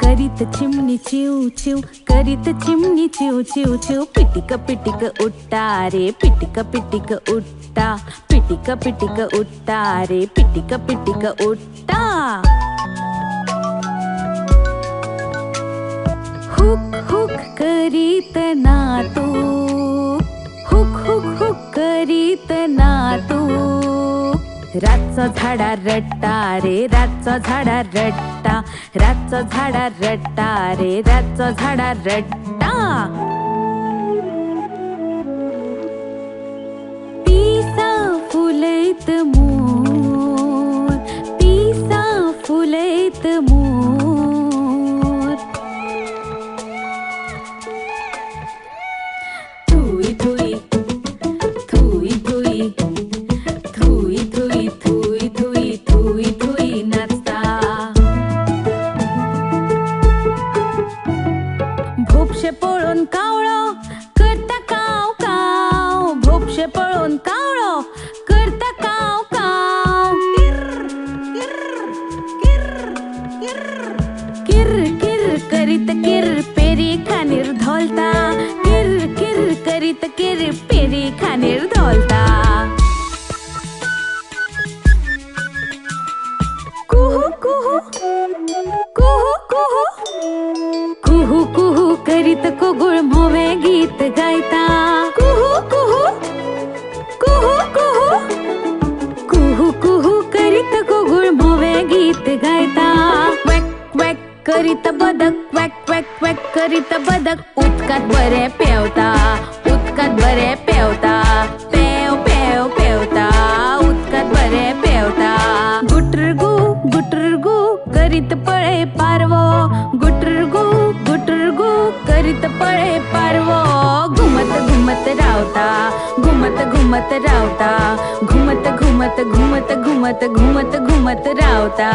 करीत चिमणी चिव चिव, करीत चिमणी चिव चिव चिव, पिटिक पिटिक उट्टा रे, पिटिक पिटिक उट्टा, पिटिक पिटिक उट्टा रे, पिटिक पिटिक उट्टा। हुक हुक करीत नातू, हुक हुक हुक करीत नातू, रातचा झाडा रट्टा रे, रातचा झाडा रट्टा, रातचा झाडा रट्टा रे, रातचा झाडा रट्टा। पिसा फुलैत मोर, पिसा फुलैत मोर, Thuy Thuy Thuy Thuy Thuy Thuy Thuy Thuy Thuy Thuy नाचता। भोपशे पळून कावळो करता काव काव, भोपशे पळून कावळो करता काव काव, किर किर करीत किर, पेरी खानीर धोलता, किर किर करीत किर, पेरी खानीर धोलता। कुहू कुहू कुहू कुहू, कुहू कुहू करीत कोगुळ मोवे गीत गायता, कुहू कुहू कुहू कुहू, कुहू कुहू करीत कोगुळ मोवे गीत गायता। वॅक वॅक करीत बदक, वॅक वॅक वॅक करीत बदक, उदकात बरे पेवता, उदकात बरे पेवता, पेव पेव पेवता, उदकात बरे पेवता। गुटरगू गुटरगू करीत पळे पारवो, गुटरगू गुटरगू करीत पळे पारवो, घुमत घुमत रावता, घुमत घुमत रावता, घुमत घुमत घुमत घुमत घुमत घुमत रावता।